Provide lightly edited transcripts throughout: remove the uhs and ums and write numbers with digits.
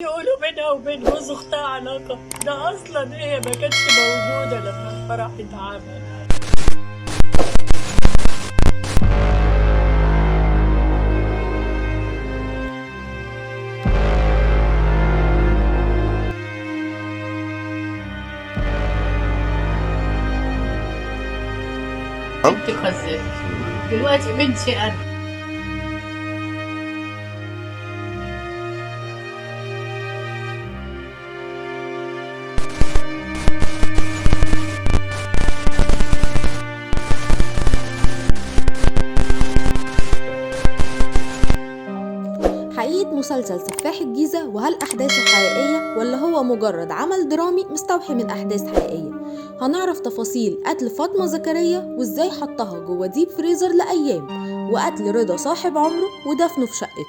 يقولوا بينها وبين جوز اختها علاقة، ده اصلا هي ما كانتش موجودة لما الفرح اتعمل. بنتي خزت دلوقتي بنتي انا. حقيقة مسلسل سفاح الجيزة، وهل أحداثه حقيقية ولا هو مجرد عمل درامي مستوحي من أحداث حقيقية؟ هنعرف تفاصيل قتل فاطمة زكريا وإزاي حطها جوه ديب فريزر لأيام، وقتل رضا صاحب عمره ودفنه في شقته،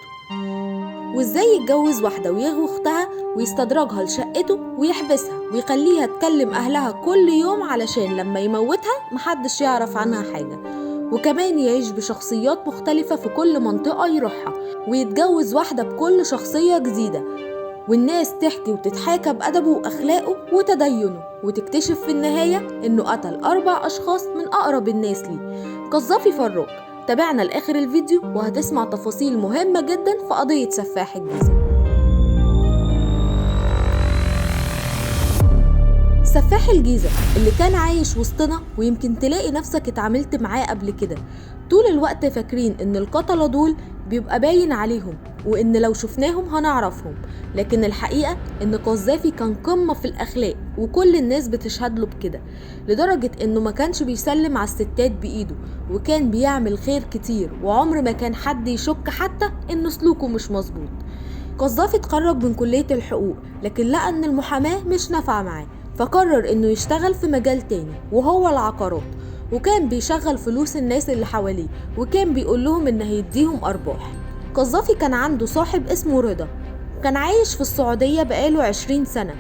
وإزاي يتجوز واحدة ويغوي أختها ويستدرجها لشقته ويحبسها ويخليها تكلم أهلها كل يوم علشان لما يموتها محدش يعرف عنها حاجة، وكمان يعيش بشخصيات مختلفة في كل منطقة يروحها ويتجوز واحدة بكل شخصية جديدة، والناس تحكي وتتحاكى بأدبه وأخلاقه وتدينه، وتكتشف في النهاية إنه قتل 4 أشخاص من أقرب الناس ليه. قذافي فروخ. تابعنا لآخر الفيديو وهتسمع تفاصيل مهمة جدا في قضية سفاح الجيزة. سفاح الجيزة اللي كان عايش وسطنا، ويمكن تلاقي نفسك اتعاملت معاه قبل كده. طول الوقت فاكرين ان القتلة دول بيبقى باين عليهم، وان لو شفناهم هنعرفهم، لكن الحقيقة ان قذافي كان قمة في الاخلاق وكل الناس بتشهد له بكده، لدرجة انه ما كانش بيسلم على الستات بايده، وكان بيعمل خير كتير، وعمر ما كان حد يشك حتى ان سلوكه مش مظبوط. قذافي اتخرج من كلية الحقوق، لكن لقى ان المحاماة مش نافعة معاه، فقرر انه يشتغل في مجال تاني وهو العقارات، وكان بيشغل فلوس الناس اللي حواليه، وكان بيقول لهم ان هيديهم ارباح. قذافي كان عنده صاحب اسمه رضا، كان عايش في السعودية بقاله 20 سنة،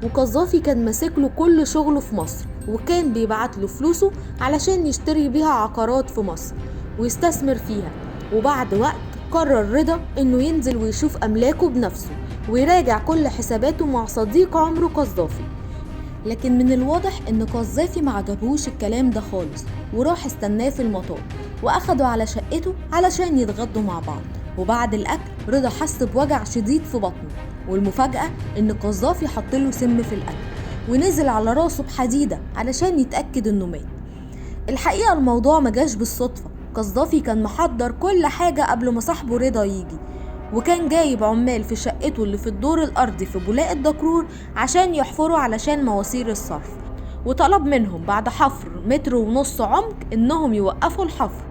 وقذافي كان ماسكله كل شغله في مصر، وكان بيبعت له فلوسه علشان يشتري بيها عقارات في مصر ويستثمر فيها. وبعد وقت قرر رضا انه ينزل ويشوف املاكه بنفسه ويراجع كل حساباته مع صديق عمره قذافي، لكن من الواضح ان قذافي ما عجبهوش الكلام ده خالص، وراح استناه في المطار واخده على شقته علشان يتغدوا مع بعض. وبعد الاكل رضا حس بوجع شديد في بطنه، والمفاجأة ان قذافي حطله سم في الاكل ونزل على راسه بحديدة علشان يتأكد انه مات. الحقيقة الموضوع ما جاش بالصدفة، قذافي كان محضر كل حاجة قبل ما صاحبه رضا يجي، وكان جايب عمال في شقته اللي في الدور الأرضي في بولاق الدكرور عشان يحفروا علشان مواسير الصرف، وطلب منهم بعد حفر 1.5 متر عمق إنهم يوقفوا الحفر.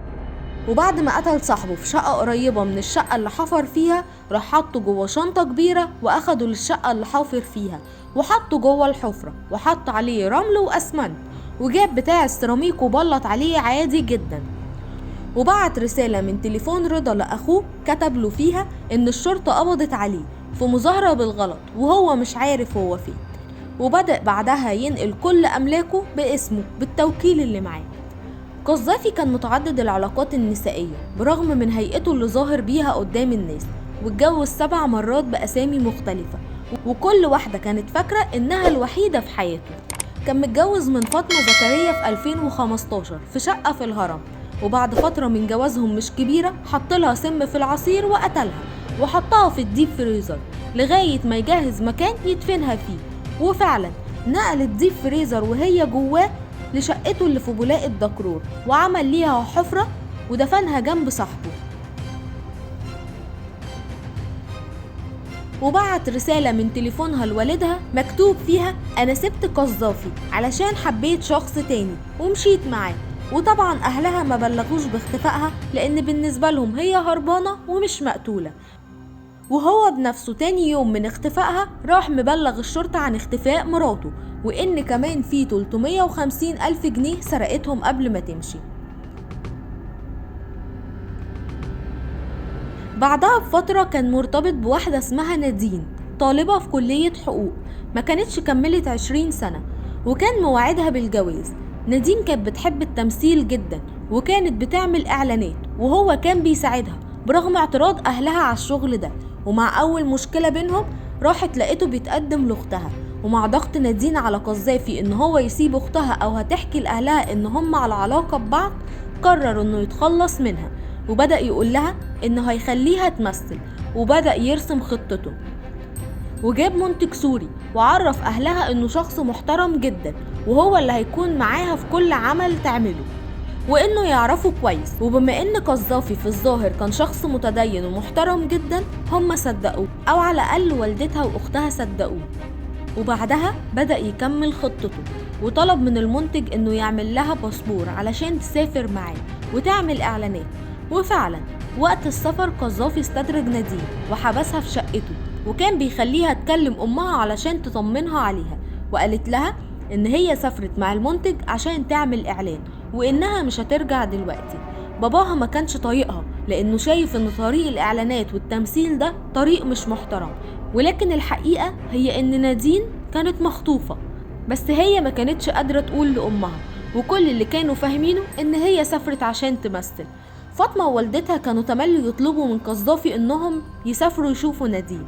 وبعد ما قتل صاحبه في شقة قريبة من الشقة اللي حفر فيها، راح حطه جوه شنطة كبيرة وأخده للشقة اللي حافر فيها وحطه جوه الحفرة وحط عليه رمل وأسمنت، وجاب بتاع السيراميك وبلط عليه عادي جدا، وبعت رسالة من تليفون رضا لأخوه كتب له فيها إن الشرطة قبضت عليه في مظاهرة بالغلط وهو مش عارف هو فين، وبدأ بعدها ينقل كل أملاكه باسمه بالتوكيل اللي معاه. قذافي كان متعدد العلاقات النسائية برغم من هيئته اللي ظاهر بيها قدام الناس، واتجوز 7 مرات بأسامي مختلفة، وكل واحدة كانت فاكرة إنها الوحيدة في حياته. كان متجوز من فاطمة زكريا في 2015 في شقة في الهرم، وبعد فترة من جوازهم مش كبيرة حطلها سم في العصير وقتلها وحطها في الديب فريزر لغاية ما يجهز مكان يدفنها فيه، وفعلا نقل الديب فريزر وهي جواه لشقته اللي في بولاق الدكرور، وعمل ليها حفرة ودفنها جنب صاحبه، وبعت رسالة من تليفونها لوالدها مكتوب فيها أنا سبت قذافي علشان حبيت شخص تاني ومشيت معاه. وطبعا أهلها ما بلغوش باختفائها لأن بالنسبة لهم هي هربانة ومش مقتولة، وهو بنفسه تاني يوم من اختفائها راح مبلغ الشرطة عن اختفاء مراته، وإن كمان في 350 ألف جنيه سرقتهم قبل ما تمشي. بعدها بفترة كان مرتبط بواحدة اسمها نادين، طالبة في كلية حقوق، ما كانتش كملت 20 سنة، وكان موعدها بالجواز. نادين كانت بتحب التمثيل جدا وكانت بتعمل إعلانات، وهو كان بيساعدها برغم اعتراض أهلها على الشغل ده. ومع أول مشكلة بينهم راحت لقيته بيتقدم لاختها، ومع ضغط نادين على قذافي ان هو يسيب اختها او هتحكي لاهلها ان هم على علاقة ببعض، قرر انه يتخلص منها وبدأ يقول لها انه هيخليها تمثل، وبدأ يرسم خطته وجاب منتج سوري وعرف اهلها انه شخص محترم جدا وهو اللي هيكون معاها في كل عمل تعمله وانه يعرفه كويس. وبما ان قذافي في الظاهر كان شخص متدين ومحترم جدا، هم صدقوه، او على الاقل والدتها واختها صدقوه. وبعدها بدأ يكمل خطته وطلب من المنتج انه يعمل لها باسبور علشان تسافر معاه وتعمل اعلانات. وفعلا وقت السفر قذافي استدرج نادين وحبسها في شقته، وكان بيخليها تكلم امها علشان تطمنها عليها، وقالت لها ان هي سافرت مع المنتج عشان تعمل اعلان وانها مش هترجع دلوقتي. باباها ما كانش طايقها لانه شايف ان طريق الاعلانات والتمثيل ده طريق مش محترم، ولكن الحقيقة هي ان نادين كانت مخطوفة، بس هي ما كانتش قادرة تقول لأمها، وكل اللي كانوا فاهمينه ان هي سافرت عشان تمثل. فاطمة ووالدتها كانوا تملي يطلبوا من قذافي انهم يسافروا يشوفوا نادين،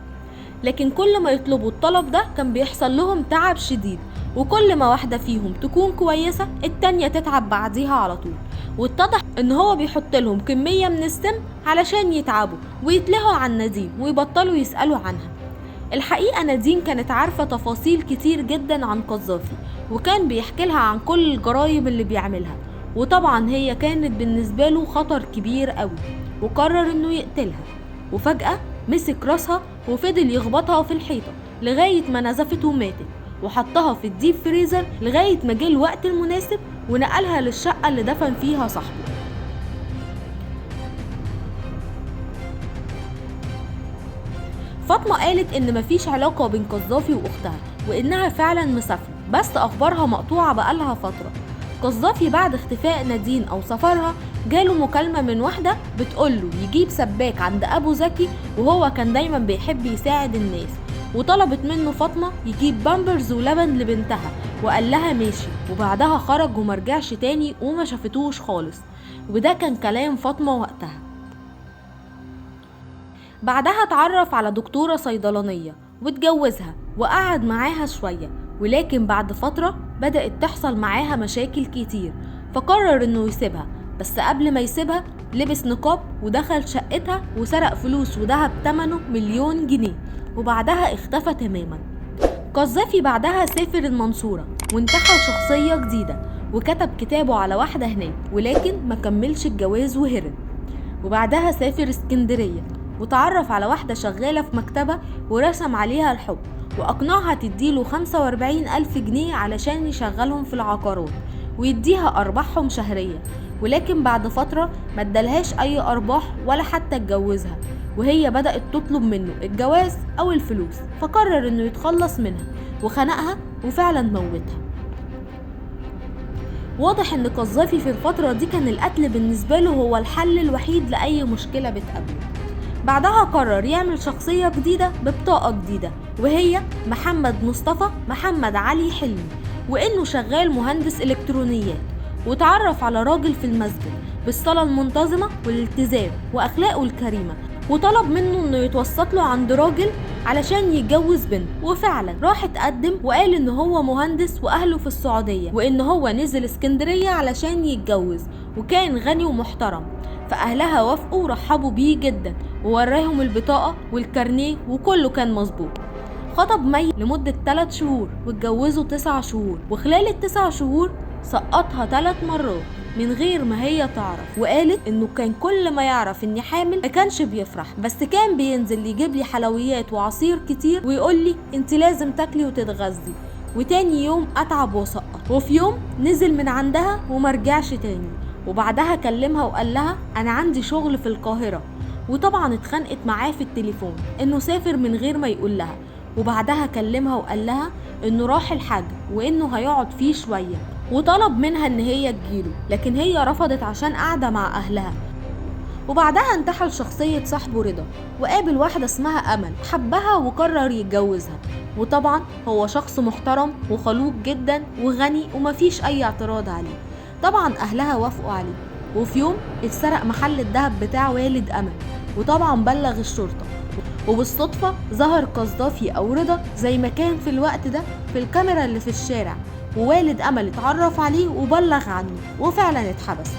لكن كل ما يطلبوا الطلب ده كان بيحصل لهم تعب شديد، وكل ما واحدة فيهم تكون كويسة التانية تتعب بعديها على طول. واتضح ان هو بيحط لهم كمية من السم علشان يتعبوا ويتلهوا عن نادين ويبطلوا يسألوا عنها. الحقيقة نادين كانت عارفة تفاصيل كتير جدا عن قذافي، وكان بيحكي لها عن كل الجرايم اللي بيعملها، وطبعا هي كانت بالنسبة له خطر كبير قوي، وقرر انه يقتلها. وفجأة مسك راسها وفضل يخبطها في الحيطة لغاية ما نزفت وماتت، وحطها في الديب فريزر لغاية ما جه الوقت المناسب ونقلها للشقة اللي دفن فيها صاحبه. فاطمة قالت ان مفيش علاقة بين قذافي واختها، وانها فعلا مسافرة بس اخبارها مقطوعة بقالها فترة. قذافي بعد اختفاء نادين او سفرها جاله مكالمة من واحدة بتقوله يجيب سباك عند ابو زكي، وهو كان دايما بيحب يساعد الناس، وطلبت منه فاطمة يجيب بامبرز ولبن لبنتها، وقال لها ماشي، وبعدها خرج ومرجعش تاني وما شافتوش خالص. وده كان كلام فاطمة وقتها. بعدها اتعرف على دكتورة صيدلانية واتجوزها وقعد معاها شوية، ولكن بعد فترة بدأت تحصل معاها مشاكل كتير، فقرر انه يسيبها. بس قبل ما يسيبها لبس نقاب ودخل شقتها وسرق فلوس وذهب ثمنه 1,000,000 جنيه، وبعدها اختفى تماما. قذافي بعدها سافر المنصورة وانتحل شخصية جديدة وكتب كتابه على واحدة هناك، ولكن ما كملش الجواز وهرب. وبعدها سافر اسكندرية وتعرف على واحدة شغالة في مكتبة ورسم عليها الحب، وأقنعها تديله 45,000 جنيه علشان يشغلهم في العقارات ويديها أرباحهم شهرية. ولكن بعد فترة ما ادالهاش أي أرباح ولا حتى اتجوزها، وهي بدأت تطلب منه الجواز أو الفلوس، فقرر إنه يتخلص منها وخنقها وفعلا موتها. واضح إن قذافي في الفترة دي كان القتل بالنسبة له هو الحل الوحيد لأي مشكلة بتقابله. بعدها قرر يعمل شخصية جديدة ببطاقة جديدة، وهي محمد مصطفى محمد علي حلمي، وإنه شغال مهندس إلكترونيات. وتعرف على راجل في المسجد بالصلاة المنتظمة والالتزام وأخلاقه الكريمة، وطلب منه إنه يتوسط له عند راجل علشان يتجوز بنت. وفعلا راح اتقدم وقال إن هو مهندس وأهله في السعودية، وإن هو نزل اسكندرية علشان يتجوز، وكان غني ومحترم. فأهلها وافقوا ورحبوا بيه جدا ووراهم البطاقة والكارنيه وكله كان مظبوط. خطب مي لمدة 3 شهور واتجوزوا 9 شهور، وخلال ال9 شهور سقطها 3 مرات من غير ما هي تعرف. وقالت انه كان كل ما يعرف اني حامل ما كانش بيفرح، بس كان بينزل يجيب لي حلويات وعصير كتير ويقول لي انت لازم تاكلي وتتغذي، وتاني يوم اتعب وسقط. وفي يوم نزل من عندها ومرجعش تاني، وبعدها كلمها وقال لها انا عندي شغل في القاهرة، وطبعا اتخانقت معاه في التليفون انه سافر من غير ما يقول لها. وبعدها كلمها وقال لها انه راح الحج وانه هيقعد فيه شوية، وطلب منها ان هي تجيله، لكن هي رفضت عشان قاعدة مع اهلها. وبعدها انتحل شخصية صاحبه رضا وقابل واحدة اسمها امل، حبها وقرر يتجوزها. وطبعا هو شخص محترم وخلوق جدا وغني ومفيش اي اعتراض عليه. طبعا اهلها وافقوا عليه. وفي يوم اتسرق محل الذهب بتاع والد امل، وطبعا بلغ الشرطة، وبالصدفة ظهر قذافي أو رضا زي ما كان في الوقت ده في الكاميرا اللي في الشارع، ووالد أمل اتعرف عليه وبلغ عنه وفعلا اتحبس.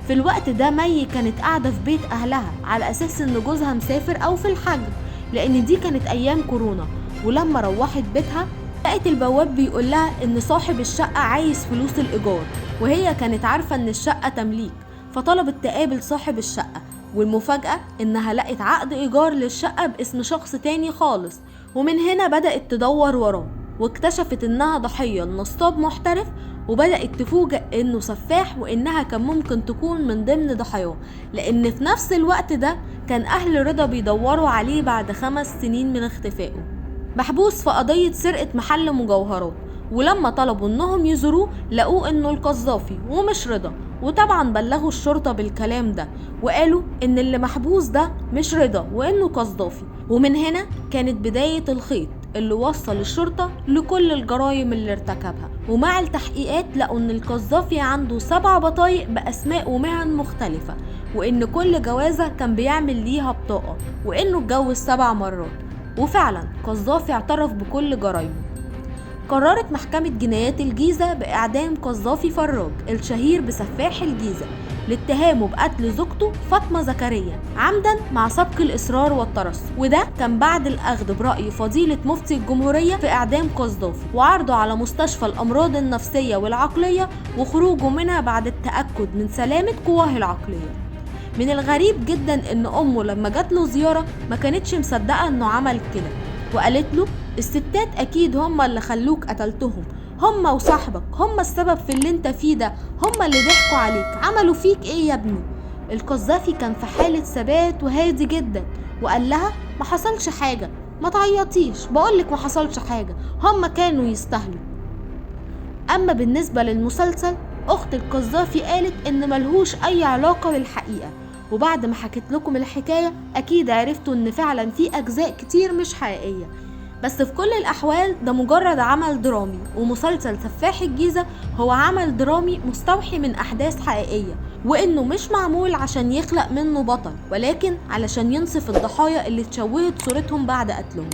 في الوقت ده مي كانت قاعدة في بيت أهلها على أساس إن جوزها مسافر أو في الحجر، لأن دي كانت أيام كورونا. ولما روحت بيتها لقت البواب بيقول لها إن صاحب الشقة عايز فلوس الإيجار، وهي كانت عارفة إن الشقة تمليك، فطلبت تقابل صاحب الشقة. والمفاجأة إنها لقت عقد إيجار للشقة باسم شخص تاني خالص، ومن هنا بدأت تدور وراه واكتشفت إنها ضحية نصاب محترف، وبدأت تفوجئ إنه سفاح وإنها كان ممكن تكون من ضمن ضحاياه، لأن في نفس الوقت ده كان أهل رضا بيدوروا عليه بعد 5 سنين من اختفائه، محبوس في قضية سرقة محل مجوهرات. ولما طلبوا إنهم يزوروه لقوه إنه القذافي ومش رضا، وطبعا بلغوا الشرطة بالكلام ده وقالوا إن اللي محبوس ده مش رضا وإنه قذافي. ومن هنا كانت بداية الخيط اللي وصل الشرطة لكل الجرائم اللي ارتكبها. ومع التحقيقات لقوا إن القذافي عنده 7 بطايق بأسماء ومهن مختلفة، وإن كل جوازة كان بيعمل ليها بطاقة، وإنه اتجوز 7 مرات. وفعلا قذافي اعترف بكل جرايمه. قررت محكمة جنايات الجيزة بإعدام قذافي فراج الشهير بسفاح الجيزة لاتهامه بقتل زوجته فاطمة زكريا عمدا مع سبق الإصرار والترصد، وده كان بعد الأخذ برأي فضيلة مفتي الجمهورية في إعدام قذافي وعرضه على مستشفى الأمراض النفسية والعقلية وخروجه منها بعد التأكد من سلامة قواه العقلية. من الغريب جدا إن أمه لما جات له زيارة ما كانتش مصدقة إنه عمل كده، وقالت له الستات أكيد هم اللي خلوك قتلتهم، هم وصاحبك هم السبب في اللي انت فيه ده، هم اللي ضحكوا عليك، عملوا فيك ايه يا ابني؟ القذافي كان في حالة ثبات وهادي جدا، وقال لها ما حصلش حاجة، ما تعيطيش، بقولك ما حصلش حاجة، هم كانوا يستاهلوا. اما بالنسبة للمسلسل، اخت القذافي قالت ان ملهوش اي علاقة بالحقيقة، وبعد ما حكيت لكم الحكاية اكيد عرفتوا ان فعلا في اجزاء كتير مش حقيقية، بس في كل الأحوال ده مجرد عمل درامي. ومسلسل سفاح الجيزة هو عمل درامي مستوحي من أحداث حقيقية، وإنه مش معمول عشان يخلق منه بطل، ولكن علشان ينصف الضحايا اللي اتشوهت صورتهم بعد قتلهم.